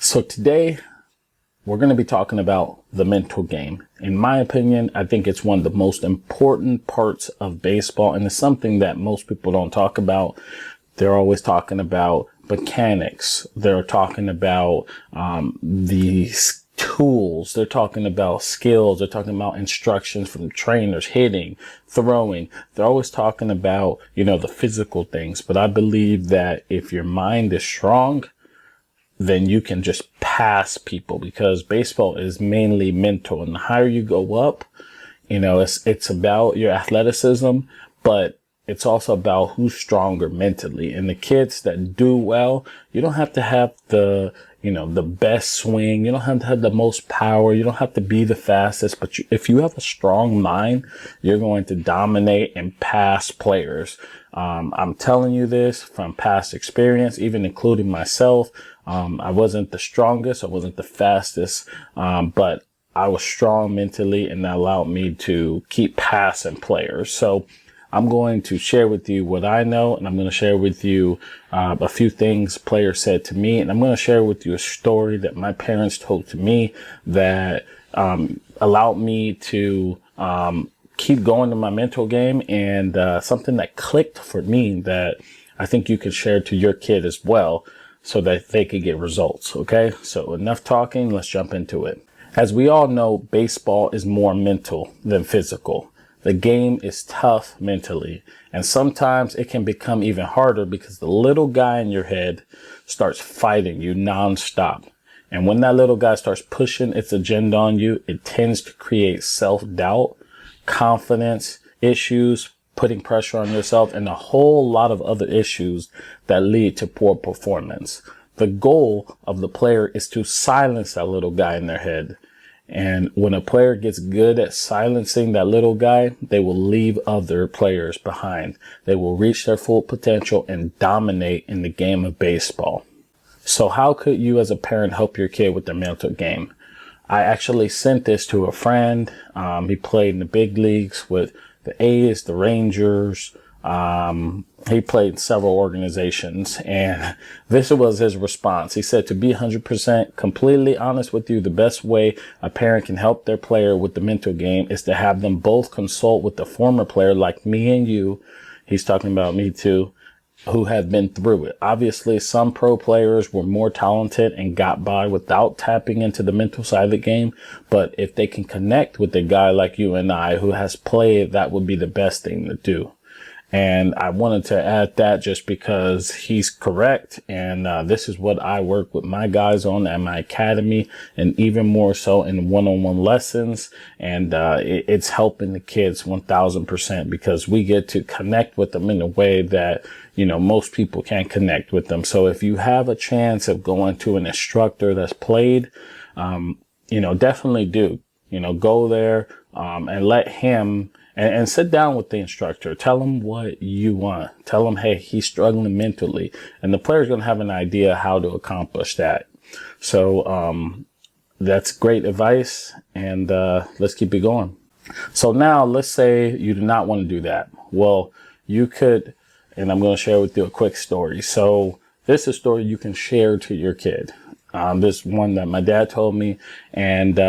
So today we're going to be talking about the mental game. In my opinion, I think it's one of the most important parts of baseball, and it's something that most people don't talk about. They're always talking about mechanics. They're talking about the tools. They're talking about skills. They're talking about instructions from trainers, hitting, throwing. They're always talking about, the physical things. But I believe that if your mind is strong, then you can just pass people, because baseball is mainly mental. And the higher you go up, it's about your athleticism, but it's also about who's stronger mentally. And the kids that do well, you don't have to have the best swing. You don't have to have the most power. You don't have to be the fastest, but if you have a strong mind, you're going to dominate and pass players. I'm telling you this from past experience, even including myself. I wasn't the strongest. I wasn't the fastest. But I was strong mentally, and that allowed me to keep passing players. So I'm going to share with you what I know, and I'm going to share with you a few things players said to me, and I'm going to share with you a story that my parents told to me that allowed me to keep going in my mental game, and something that clicked for me that I think you could share to your kid as well, so that they could get results. Okay, so enough talking, let's jump into it. As we all know, baseball is more mental than physical. The game is tough mentally, and sometimes it can become even harder because the little guy in your head starts fighting you nonstop. And when that little guy starts pushing its agenda on you, it tends to create self-doubt, confidence issues, putting pressure on yourself, and a whole lot of other issues that lead to poor performance. The goal of the player is to silence that little guy in their head. And when a player gets good at silencing that little guy, they will leave other players behind. They will reach their full potential and dominate in the game of baseball. So how could you as a parent help your kid with their mental game? I actually sent this to a friend. He played in the big leagues with the A's, the Rangers. He played in several organizations, and this was his response. He said, to be 100% completely honest with you, the best way a parent can help their player with the mental game is to have them both consult with the former player like me and you. He's talking about me too, who have been through it. Obviously, some pro players were more talented and got by without tapping into the mental side of the game. But if they can connect with a guy like you and I who has played, that would be the best thing to do. And I wanted to add that just because he's correct. And this is what I work with my guys on at my academy, and even more so in one-on-one lessons. And it's helping the kids 1000%, because we get to connect with them in a way that, most people can't connect with them. So if you have a chance of going to an instructor that's played, definitely do, go there and let him and sit down with the instructor. Tell him what you want. Tell him, hey, he's struggling mentally. And the player's going to have an idea how to accomplish that. So that's great advice. And let's keep it going. So now let's say you do not want to do that. Well, you could, and I'm going to share with you a quick story. So this is a story you can share to your kid. This one that my dad told me, and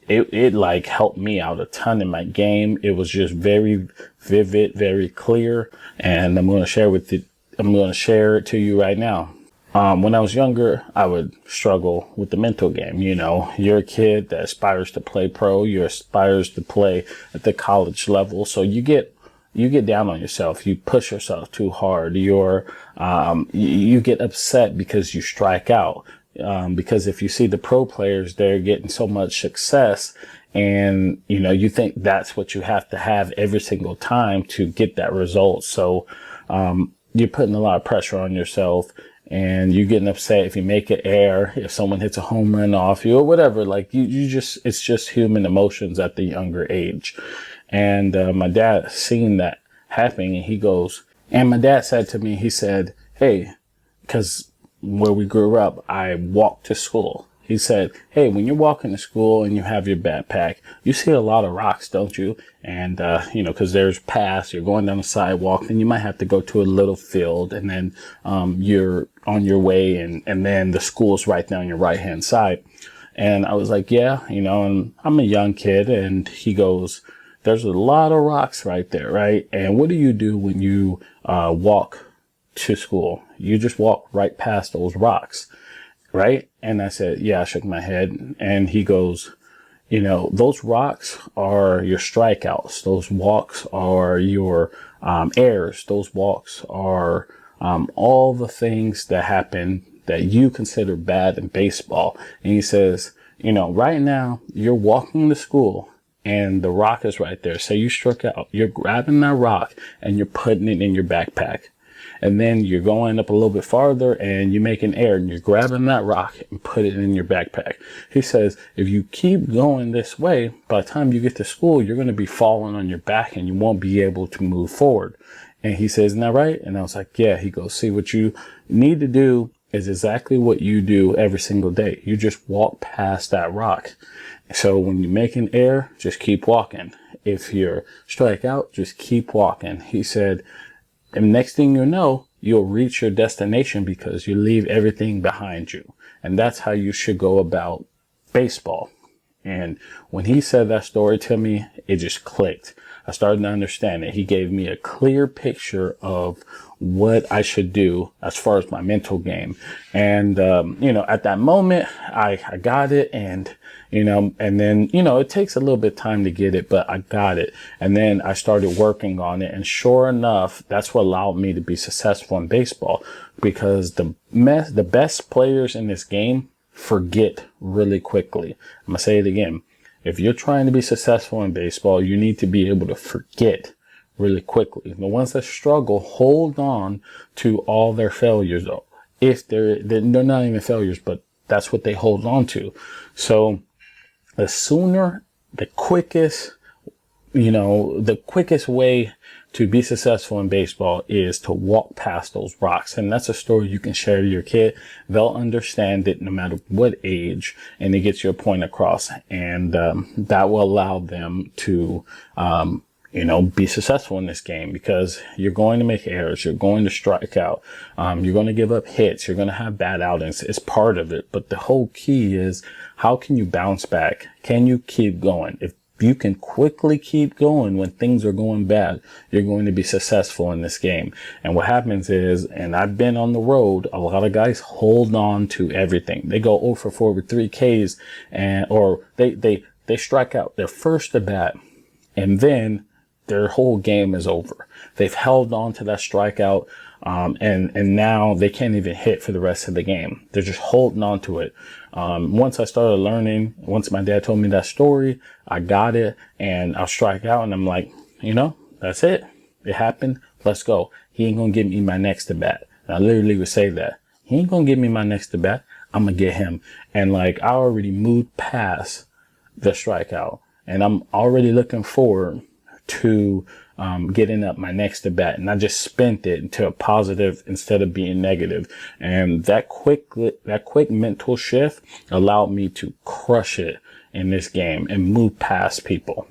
it like helped me out a ton in my game. It was just very vivid, very clear, and I'm going to share it to you right now. When I was younger, I would struggle with the mental game. You're a kid that aspires to play pro. You aspires to play at the college level. So you get down on yourself. You push yourself too hard. You get upset because you strike out. Because if you see the pro players, they're getting so much success, and, you think that's what you have to have every single time to get that result. So, you're putting a lot of pressure on yourself, and you're getting upset if you make an error, if someone hits a home run off you or whatever. Like it's just human emotions at the younger age. And, my dad seen that happening, and my dad said to me, he said, hey, 'cause where we grew up, I walked to school. He said, hey, when you're walking to school and you have your backpack, you see a lot of rocks, don't you? And, because there's paths, you're going down the sidewalk, and you might have to go to a little field, and then you're on your way, and then the school's right there on your right-hand side. And I was like, yeah, and I'm a young kid. And he goes, there's a lot of rocks right there, right? And what do you do when you walk to school? You just walk right past those rocks, right? And I said, yeah, I shook my head. And he goes, those rocks are your strikeouts. Those walks are your errors. Those walks are all the things that happen that you consider bad in baseball. And he says, right now you're walking to school and the rock is right there. Say you struck out. You're grabbing that rock and you're putting it in your backpack. And then you're going up a little bit farther and you make an error and you're grabbing that rock and put it in your backpack. He says, if you keep going this way, by the time you get to school, you're going to be falling on your back and you won't be able to move forward. And he says, isn't that right? And I was like, yeah. He goes, see, what you need to do is exactly what you do every single day. You just walk past that rock. So when you make an error, just keep walking. If you're strike out, just keep walking. He said, and next thing you know, you'll reach your destination because you leave everything behind you. And that's how you should go about baseball. And when he said that story to me, it just clicked. I started to understand it. He gave me a clear picture of what I should do as far as my mental game. And, at that moment, I got it. And, and then, it takes a little bit of time to get it, but I got it. And then I started working on it. And sure enough, that's what allowed me to be successful in baseball, because the best players in this game forget really quickly. I'm going to say it again. If you're trying to be successful in baseball, you need to be able to forget really quickly. The ones that struggle hold on to all their failures, though. If they're not even failures, but that's what they hold on to. So the sooner, the quickest way to be successful in baseball is to walk past those rocks. And that's a story you can share to your kid. They'll understand it no matter what age, and it gets your point across. And that will allow them to, be successful in this game, because you're going to make errors. You're going to strike out. You're going to give up hits. You're going to have bad outings. It's part of it. But the whole key is, how can you bounce back? Can you keep going? If you can quickly keep going when things are going bad, you're going to be successful in this game. And what happens is, and I've been on the road, a lot of guys hold on to everything. They go 0 for 4 with 3 Ks, or they strike out their first at bat, and then their whole game is over. They've held on to that strikeout, and now they can't even hit for the rest of the game. They're just holding on to it. Once I started learning, once my dad told me that story, I got it, and I'll strike out, and I'm like, that's it. It happened. Let's go. He ain't going to give me my next at bat. And I literally would say that. He ain't going to give me my next at bat. I'm going to get him. And I already moved past the strikeout, and I'm already looking forward to getting up my next at bat, and I just spent it into a positive instead of being negative. And that quick mental shift allowed me to crush it in this game and move past people.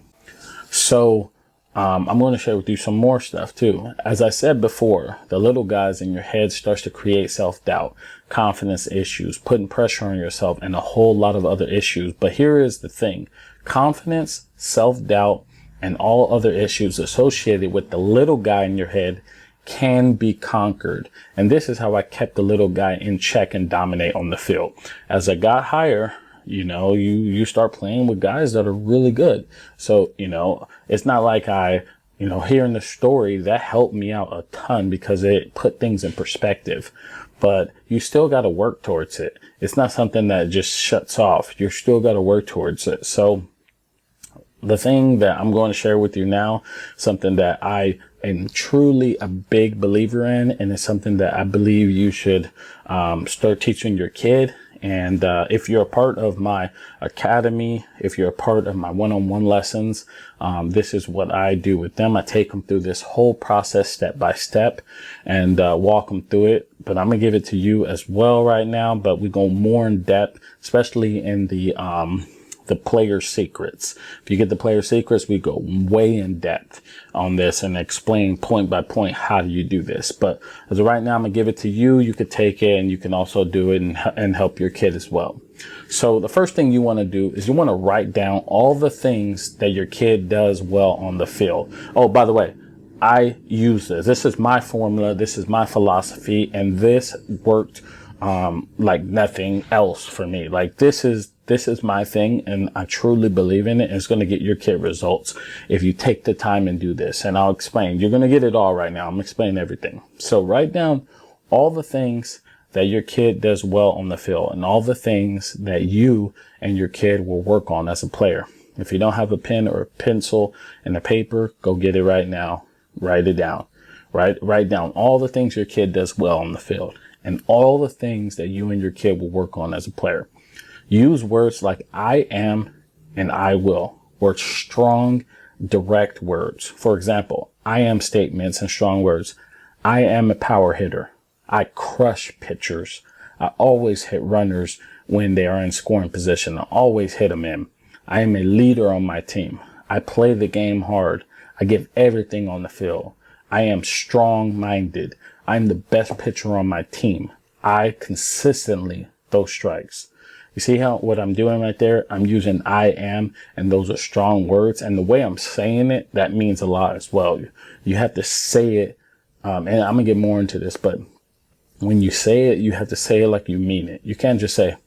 So I'm going to share with you some more stuff too. As I said before, the little guys in your head starts to create self-doubt, confidence issues, putting pressure on yourself, and a whole lot of other issues. But here is the thing: confidence, self-doubt, and all other issues associated with the little guy in your head can be conquered. And this is how I kept the little guy in check and dominate on the field. As I got higher, you start playing with guys that are really good. So, it's not like hearing the story, that helped me out a ton because it put things in perspective. But you still got to work towards it. It's not something that just shuts off. You still got to work towards it. So the thing that I'm going to share with you now, something that I am truly a big believer in, and it's something that I believe you should start teaching your kid, And if you're a part of my academy, if you're a part of my one-on-one lessons, this is what I do with them. I take them through this whole process step by step and walk them through it. But I'm going to give it to you as well right now. But we go more in depth, especially in the player secrets. If you get the player secrets, we go way in depth on this and explain point by point how do you do this. But as of right now, I'm gonna give it to you. You could take it and you can also do it and help your kid as well. So the first thing you want to do is you want to write down all the things that your kid does well on the field. Oh, by the way, I use this. This is my formula. This is my philosophy, and this worked like nothing else for me. Like this is my thing, and I truly believe in it. And it's going to get your kid results if you take the time and do this. And I'll explain. You're going to get it all right now. I'm explaining everything. So write down all the things that your kid does well on the field and all the things that you and your kid will work on as a player. If you don't have a pen or a pencil and a paper, go get it right now. Write it down. Write down all the things your kid does well on the field and all the things that you and your kid will work on as a player. Use words like I am and I will. Words, strong, direct words. For example, I am statements and strong words. I am a power hitter. I crush pitchers. I always hit runners when they are in scoring position. I always hit them in. I am a leader on my team. I play the game hard. I give everything on the field. I am strong-minded. I'm the best pitcher on my team. I consistently throw strikes. You see what I'm doing right there? I'm using I am, and those are strong words. And the way I'm saying it, that means a lot as well. You have to say it, and I'm going to get more into this, but when you say it, you have to say it like you mean it. You can't just say,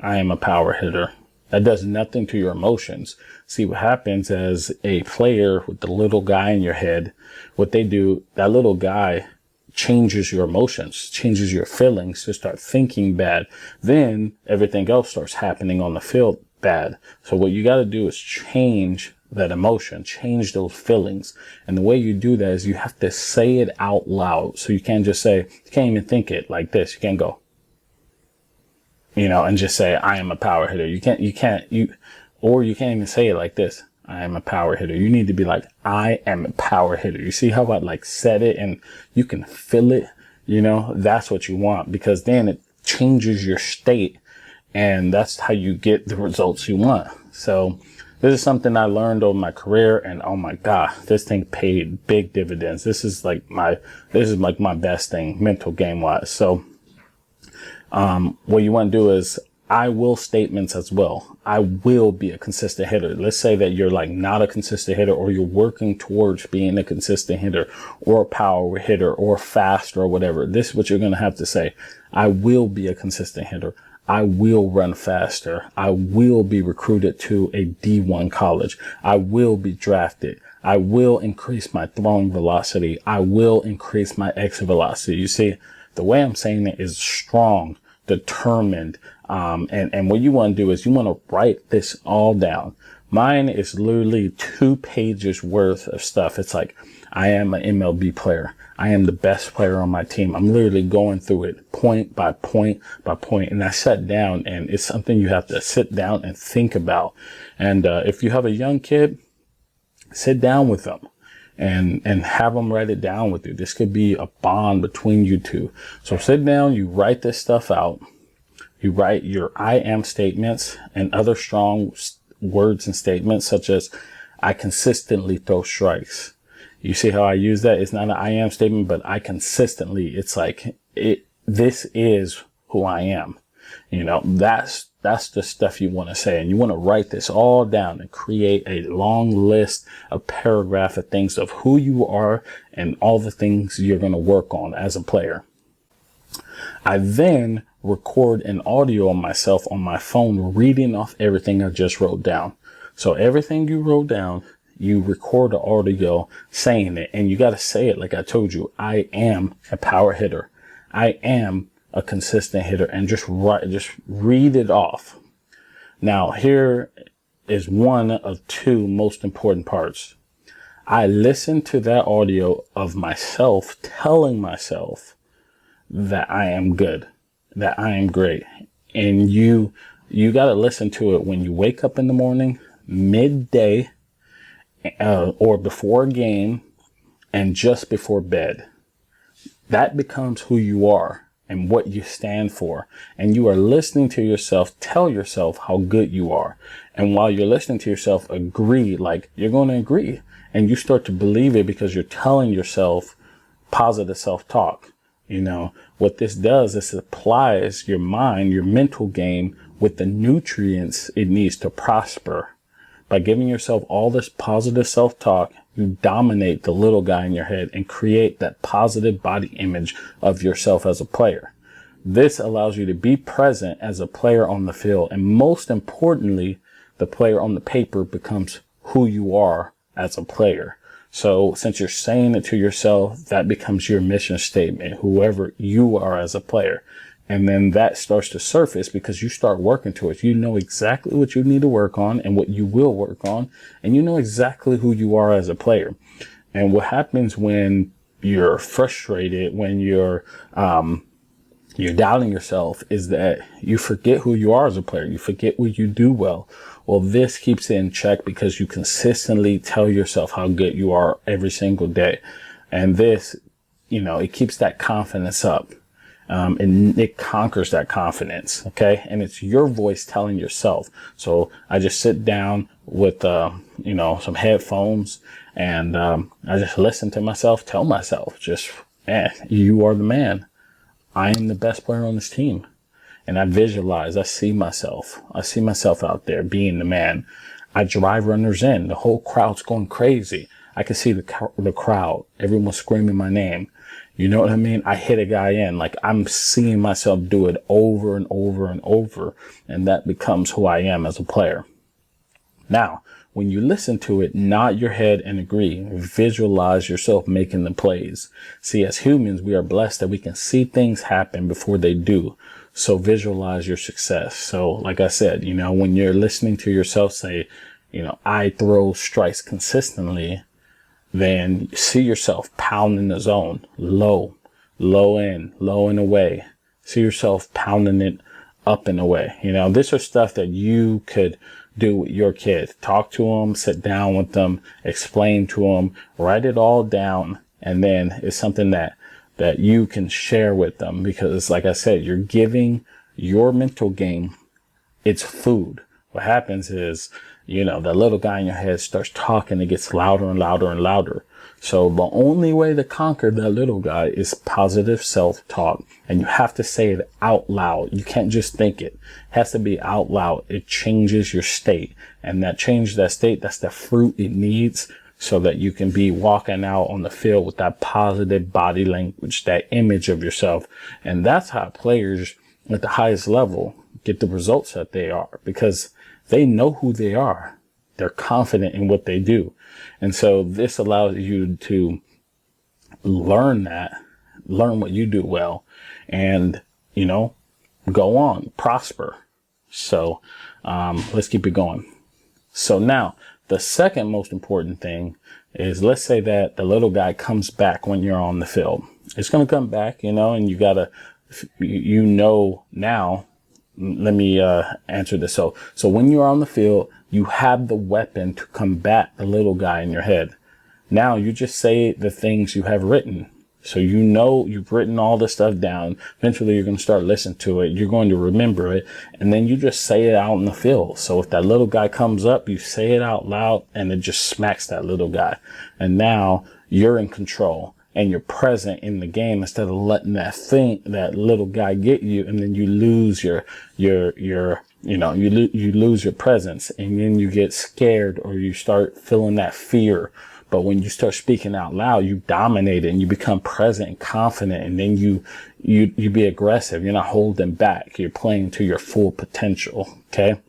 I am a power hitter. That does nothing to your emotions. See, what happens as a player with the little guy in your head, what they do, that little guy changes your emotions, changes your feelings to start thinking bad. Then everything else starts happening on the field bad. So what you got to do is change that emotion, change those feelings. And the way you do that is you have to say it out loud. So you can't just say, you can't even think it like this. You can't go, and just say, I am a power hitter. You can't even say it like this. I am a power hitter. You need to be like, I am a power hitter. You see how I said it and you can feel it, that's what you want, because then it changes your state and that's how you get the results you want. So this is something I learned over my career, and oh my God, this thing paid big dividends. This is like my best thing mental game wise. So, what you want to do is I will statements as well. I will be a consistent hitter. Let's say that you're not a consistent hitter, or you're working towards being a consistent hitter or a power hitter or fast or whatever. This is what you're going to have to say. I will be a consistent hitter. I will run faster. I will be recruited to a D1 college. I will be drafted. I will increase my throwing velocity. I will increase my exit velocity. You see, the way I'm saying it is strong, determined. And what you want to do is you want to write this all down. Mine is literally 2 pages worth of stuff. It's like, I am an MLB player. I am the best player on my team. I'm literally going through it point by point by point. And I sat down, and it's something you have to sit down and think about. And if you have a young kid, sit down with them and have them write it down with you. This could be a bond between you two. So sit down, you write this stuff out. You write your I am statements and other strong words and statements, such as I consistently throw strikes. You see how I use that? It's not an I am statement, but I consistently, it's like this is who I am. That's the stuff you want to say. And you want to write this all down and create a long list, a paragraph of things of who you are and all the things you're going to work on as a player. I then record an audio on myself on my phone, reading off everything I just wrote down. So everything you wrote down, you record the audio saying it, and you got to say it like I told you. I am a power hitter. I am a consistent hitter, and just read it off. Now, here is one of 2 most important parts. I listen to that audio of myself telling myself that I am good, that I am great. And you got to listen to it when you wake up in the morning, midday, or before a game, and just before bed. That becomes who you are and what you stand for. And you are listening to yourself tell yourself how good you are. And while you're listening to yourself agree, like you're going to agree, and you start to believe it because you're telling yourself positive self-talk. You know, what this does is it applies your mind, your mental game with the nutrients it needs to prosper. By giving yourself all this positive self-talk, you dominate the little guy in your head and create that positive body image of yourself as a player. This allows you to be present as a player on the field. And most importantly, the player on the paper becomes who you are as a player. So since you're saying it to yourself, that becomes your mission statement, whoever you are as a player. And then that starts to surface because you start working towards. You know exactly what you need to work on and what you will work on. And you know exactly who you are as a player. And what happens when you're frustrated, when you're doubting yourself, is that you forget who you are as a player. You forget what you do well. Well, this keeps it in check because you consistently tell yourself how good you are every single day. And this, you know, it keeps that confidence up. And it conquers that confidence. Okay. And it's your voice telling yourself. So I just sit down with, some headphones and, I just listen to myself, tell myself just, man, you are the man. I am the best player on this team. And I visualize, I see myself out there being the man. I drive runners in. The whole crowd's going crazy. I can see the crowd, everyone screaming my name. You know what I mean? I hit a guy in, like I'm seeing myself do it over and over and over. And that becomes who I am as a player. Now, when you listen to it, nod your head and agree. Visualize yourself making the plays. See, as humans, we are blessed that we can see things happen before they do. So visualize your success. So like I said, you know, when you're listening to yourself say, you know, I throw strikes consistently, then see yourself pounding the zone, low in, low and away. See yourself pounding it up and away. You know, these are stuff that you could do with your kid. Talk to them, sit down with them, explain to them, write it all down. And then it's something that you can share with them because like I said, you're giving your mental game its food. What happens is, you know, that little guy in your head starts talking. It gets louder and louder and louder. So the only way to conquer that little guy is positive self-talk. And you have to say it out loud. You can't just think it. It has to be out loud. It changes your state. And that changes that state. That's the fruit it needs so that you can be walking out on the field with that positive body language, that image of yourself. And that's how players at the highest level get the results that they are because they know who they are. They're confident in what they do. And so this allows you to learn what you do well and, you know, go on, prosper. So, let's keep it going. So now the second most important thing is, let's say that the little guy comes back when you're on the field. It's going to come back, you know, and you gotta, you know, now, let me answer this. So when you're on the field, you have the weapon to combat the little guy in your head. Now you just say the things you have written. So you know you've written all this stuff down. Eventually you're going to start listening to it. You're going to remember it. And then you just say it out in the field. So if that little guy comes up, you say it out loud and it just smacks that little guy. And now you're in control. And you're present in the game instead of letting that little guy get you. And then you lose you lose your presence and then you get scared or you start feeling that fear. But when you start speaking out loud, you dominate it and you become present and confident. And then you be aggressive. You're not holding back. You're playing to your full potential. Okay.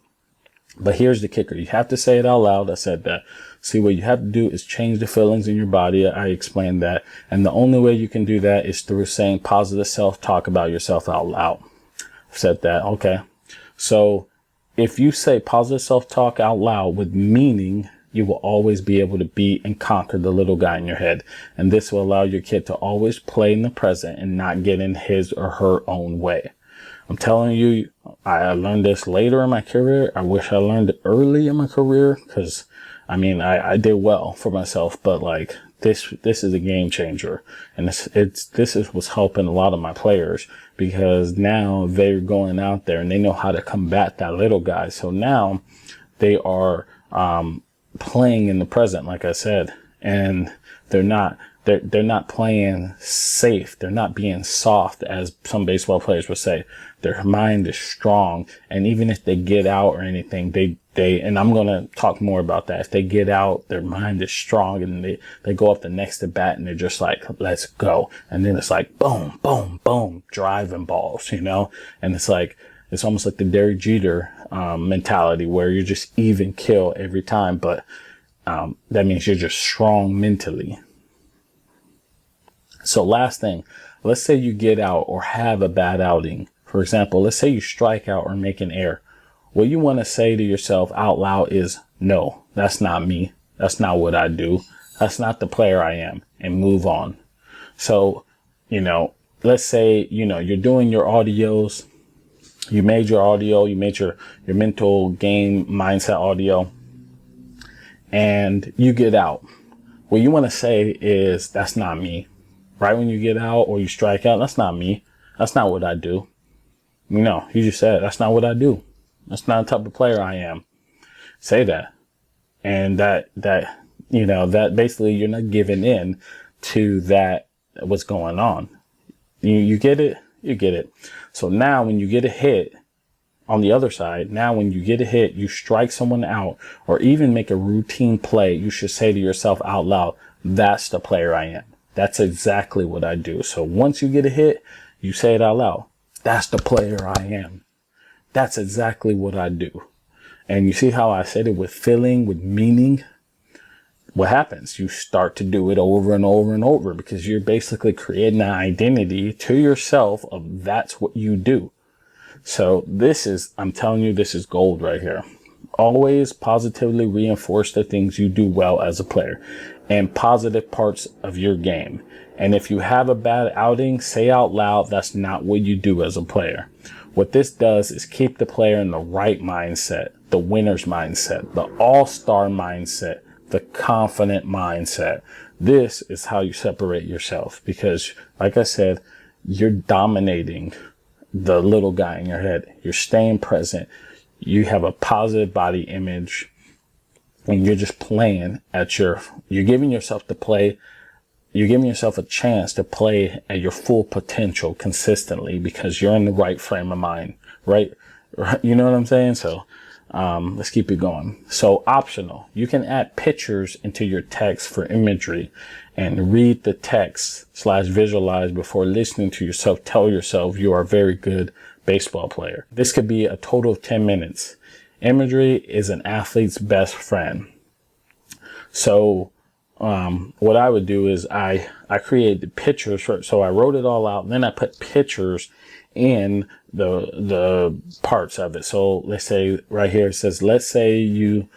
But here's the kicker. You have to say it out loud. I said that. See, what you have to do is change the feelings in your body. I explained that. And the only way you can do that is through saying positive self-talk about yourself out loud. I've said that. Okay. So if you say positive self-talk out loud with meaning, you will always be able to beat and conquer the little guy in your head. And this will allow your kid to always play in the present and not get in his or her own way. I'm telling you, I learned this later in my career. I wish I learned it early in my career, because I mean, I did well for myself, but like this is a game changer. And this is what's helping a lot of my players, because now they're going out there and they know how to combat that little guy. So now they are, playing in the present, like I said, and they're not playing safe. They're not being soft, as some baseball players would say. Their mind is strong. And even if they get out or anything, and I'm going to talk more about that. If they get out, their mind is strong, and they go up the next at bat and they're just like, let's go. And then it's like, boom, boom, boom, driving balls, and it's almost like the Derek Jeter, mentality, where you're just even kill every time. But, that means you're just strong mentally. So last thing, let's say you get out or have a bad outing. For example, let's say you strike out or make an error. What you want to say to yourself out loud is, no, that's not me. That's not what I do. That's not the player I am, and move on. So, let's say, you're doing your audios. You made your audio, you made your mental game mindset audio, and you get out. What you want to say is, that's not me. Right when you get out or you strike out, that's not me. That's not what I do. You just said, that's not what I do. That's not the type of player I am. Say that. And that basically you're not giving in to that, what's going on. You get it? You get it. So now when you get a hit on the other side, you strike someone out or even make a routine play, you should say to yourself out loud, that's the player I am. That's exactly what I do. So once you get a hit, you say it out loud. That's the player I am. That's exactly what I do. And you see how I said it with feeling, with meaning? What happens? You start to do it over and over and over, because you're basically creating an identity to yourself of that's what you do. So I'm telling you, this is gold right here. Always positively reinforce the things you do well as a player and positive parts of your game. And if you have a bad outing, say out loud, that's not what you do as a player. What this does is keep the player in the right mindset, the winner's mindset, the all-star mindset, the confident mindset. This is how you separate yourself, because like I said, you're dominating the little guy in your head. You're staying present. You have a positive body image, and you're just playing you're giving yourself a chance to play at your full potential consistently, because you're in the right frame of mind, right? You know what I'm saying? So, let's keep it going. So optional, you can add pictures into your text for imagery and read the text / visualize before listening to yourself. Tell yourself you are a very good baseball player. This could be a total of 10 minutes. Imagery is an athlete's best friend. So, what I would do is I created pictures so I wrote it all out, and then I put pictures in the parts of it. So let's say right here it says, let's say you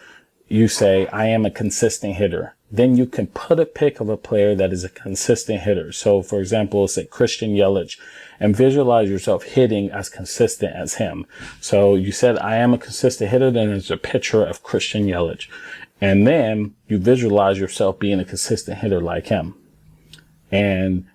say, I am a consistent hitter. Then you can put a pic of a player that is a consistent hitter. So for example, say Christian Yelich, and visualize yourself hitting as consistent as him. So you said, I am a consistent hitter. Then there's a picture of Christian Yelich. And then you visualize yourself being a consistent hitter like him. And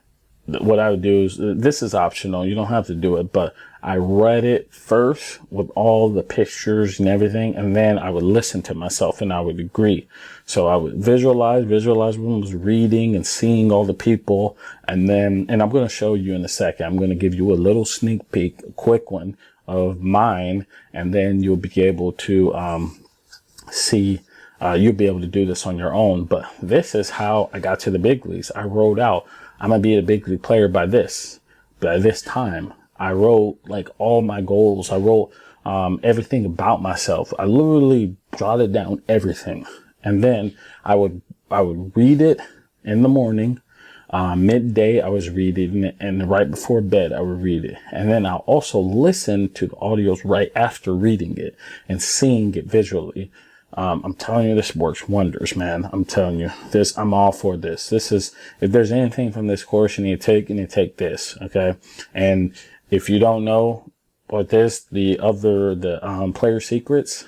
what I would do is, this is optional. You don't have to do it, but I read it first with all the pictures and everything. And then I would listen to myself and I would agree. So I would visualize what I was reading and seeing all the people. And I'm going to show you in a second. I'm going to give you a little sneak peek, a quick one of mine. And then you'll be able to, see, you'll be able to do this on your own. But this is how I got to the big leagues. I wrote out, I'm going to be a big league player by this time. I wrote like all my goals. I wrote everything about myself. I literally jotted down everything. And then I would read it in the morning. Midday, I was reading it, and right before bed, I would read it. And then I'll also listen to the audios right after reading it and seeing it visually. I'm telling you, this works wonders, man. I'm telling you this. I'm all for this. This is, if there's anything from this course you need to take this. Okay. And if you don't know the player secrets,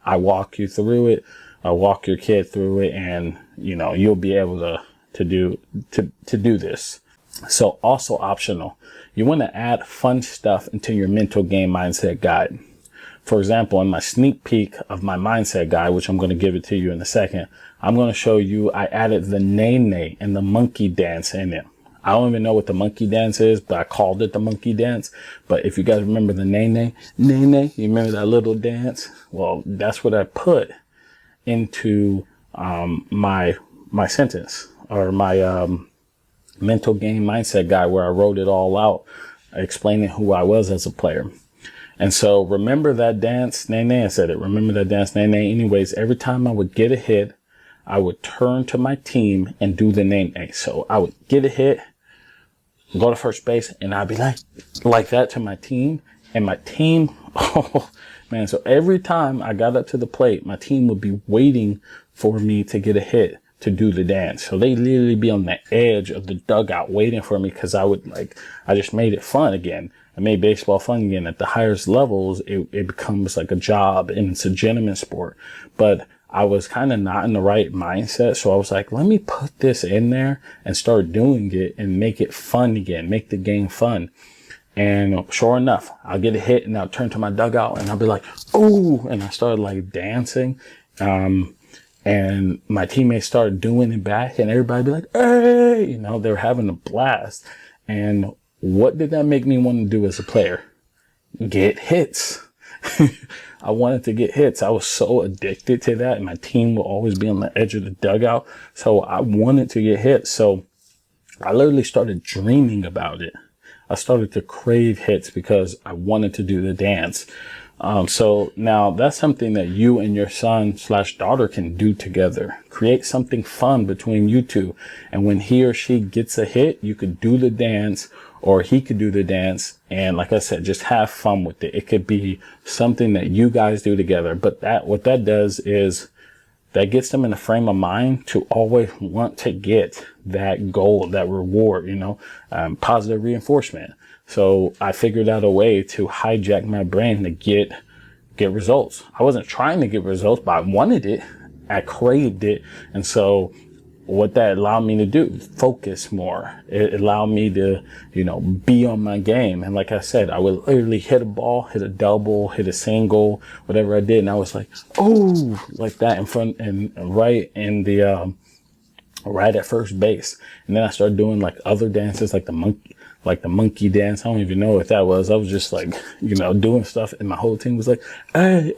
I walk you through it. I walk your kid through it, and you'll be able to do this. So also optional, you want to add fun stuff into your mental game mindset guide. For example, in my sneak peek of my mindset guide, which I'm going to give it to you in a second, I'm going to show you I added the nay and the monkey dance in it. I don't even know what the monkey dance is, but I called it the monkey dance. But if you guys remember the nay, you remember that little dance? Well, that's what I put into my sentence, or my mental game mindset guide, where I wrote it all out, explaining who I was as a player. And so remember that dance, nay, I said it. Remember that dance, nay. Anyways, every time I would get a hit, I would turn to my team and do the nay. So I would get a hit, go to first base, and I'd be like that to my team. And my team, oh man, so every time I got up to the plate, my team would be waiting for me to get a hit to do the dance. So they literally be on the edge of the dugout waiting for me, because I just made it fun again. I made baseball fun again. At the highest levels, it becomes like a job, and it's a gentleman sport. But I was kind of not in the right mindset. So I was like, let me put this in there and start doing it and make it fun again, make the game fun. And sure enough, I'll get a hit and I'll turn to my dugout and I'll be like, oh, and I started like dancing. And my teammates started doing it back, and everybody be like, hey, they were having a blast. And what did that make me want to do as a player? Get hits. I wanted to get hits. I was so addicted to that, and my team will always be on the edge of the dugout. So I wanted to get hits. So I literally started dreaming about it. I started to crave hits because I wanted to do the dance. So now that's something that you and your son/daughter can do together. Create something fun between you two. And when he or she gets a hit, you could do the dance, or he could do the dance. And like I said, just have fun with it. It could be something that you guys do together. But what that does is that gets them in a frame of mind to always want to get that goal, that reward, positive reinforcement. So I figured out a way to hijack my brain to get results. I wasn't trying to get results, but I wanted it. I craved it. And so what that allowed me to do, focus more. It allowed me to, be on my game. And like I said, I would literally hit a ball, hit a double, hit a single, whatever I did. And I was like, oh, like that in front and right in the, right at first base. And then I started doing like other dances, like the monkey dance. I don't even know what that was. I was just like, doing stuff, and my whole team was like, hey,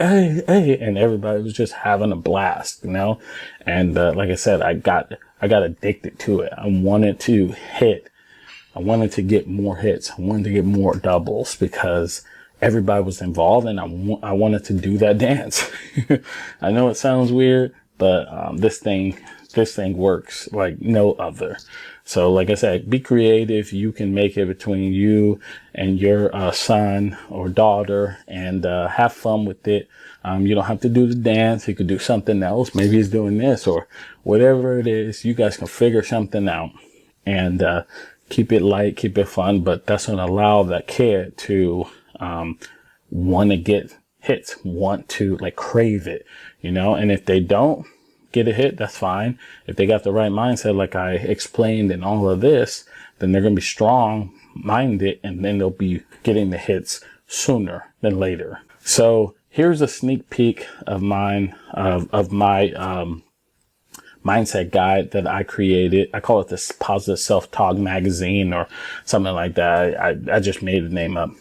and everybody was just having a blast, and like I said, I got addicted to it. I wanted to hit. I wanted to get more hits. I wanted to get more doubles because everybody was involved, and I wanted to do that dance. I know it sounds weird, but this thing works like no other. So like I said, be creative. You can make it between you and your son or daughter, and have fun with it. You don't have to do the dance. You could do something else. Maybe he's doing this or whatever it is. You guys can figure something out, and keep it light, keep it fun. But that's going to allow that kid to want to get hits, want to crave it, and if they don't get a hit, that's fine. If they got the right mindset, like I explained in all of this, then they're going to be strong minded, and then they'll be getting the hits sooner than later. So here's a sneak peek of mine, of my, mindset guide that I created. I call it this Positive Self-Talk magazine or something like that. I just made the name up.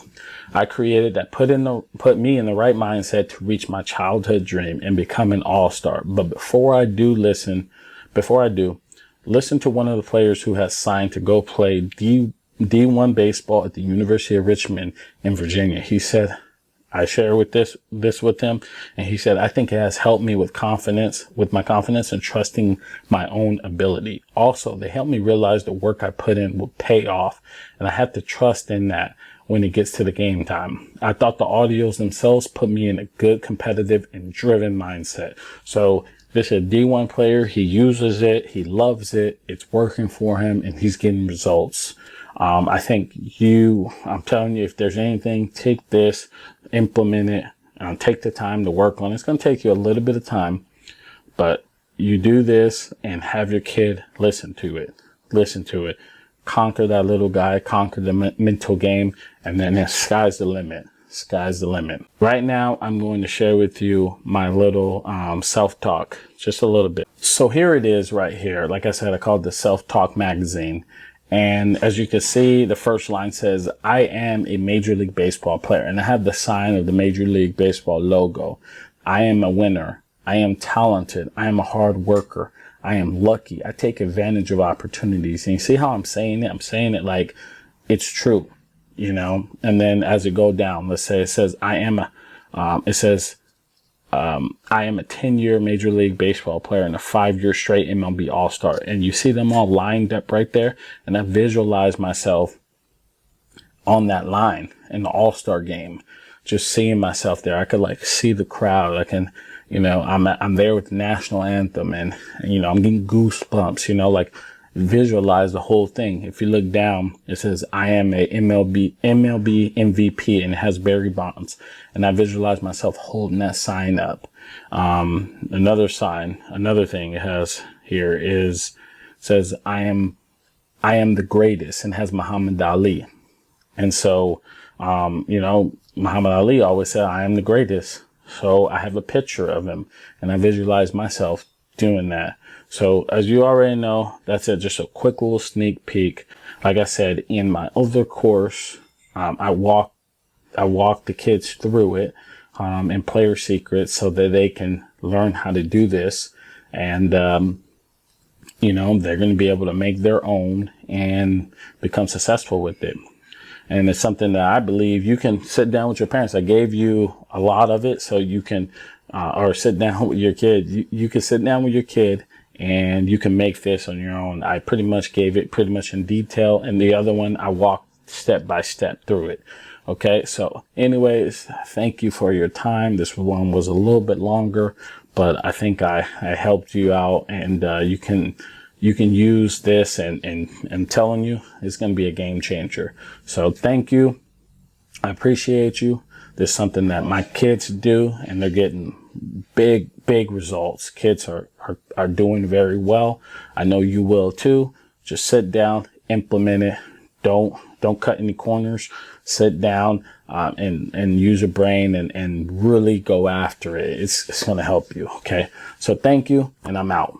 I created that put me in the right mindset to reach my childhood dream and become an all-star. But before I do, listen to one of the players who has signed to go play D1 baseball at the University of Richmond in Virginia. He said, I share with this with him, and he said, I think it has helped me with my confidence and trusting my own ability. Also, they helped me realize the work I put in will pay off, and I have to trust in that when it gets to the game time. I thought the audios themselves put me in a good, competitive, and driven mindset. So this is a D1 player. He uses it. He loves it. It's working for him, and he's getting results. I think I'm telling you, if there's anything, take this, implement it, take the time to work on it. It's going to take you a little bit of time, but you do this and have your kid listen to it, conquer that little guy, conquer the mental game, and then the sky's the limit. Sky's the limit. Right now, I'm going to share with you my little self-talk, just a little bit. So here it is right here. Like I said, I called the Self-Talk magazine. And as you can see, the first line says, I am a Major League Baseball player. And I have the sign of the Major League Baseball logo. I am a winner. I am talented. I am a hard worker. I am lucky. I take advantage of opportunities. And you see how I'm saying it? I'm saying it like it's true, you know? And then as it go down, let's say it says, I am a 10-year Major League Baseball player and a 5-year straight MLB All-Star. And you see them all lined up right there. And I visualize myself on that line in the All-Star game, just seeing myself there. I could like see the crowd. I can, you know, I'm there with the national anthem and, you know, I'm getting goosebumps, you know, like visualize the whole thing. If you look down, it says, I am a MLB MVP, and it has Barry Bonds. And I visualize myself holding that sign up. Another thing it has here says, I am the greatest, and has Muhammad Ali. And so, you know, Muhammad Ali always said, I am the greatest. So I have a picture of him and I visualize myself doing that. So as you already know, that's it. Just a quick little sneak peek. Like I said, in my other course, I walk the kids through it, in Player Secrets so that they can learn how to do this. And, you know, they're going to be able to make their own and become successful with it. And it's something that I believe you can sit down with your parents. I gave you a lot of it so you can, or sit down with your kid. You can sit down with your kid and you can make this on your own. I pretty much gave it pretty much in detail. And the other one, I walked step by step through it. Okay. So anyways, thank you for your time. This one was a little bit longer, but I think I helped you out, and, you can use this, and I'm telling you, it's going to be a game changer. So thank you. I appreciate you. This is something that my kids do, and they're getting big results. Kids are doing very well. I know you will too. Just sit down, implement it. Don't cut any corners. Sit down, and use your brain and really go after it. It's going to help you. Okay. So thank you, and I'm out.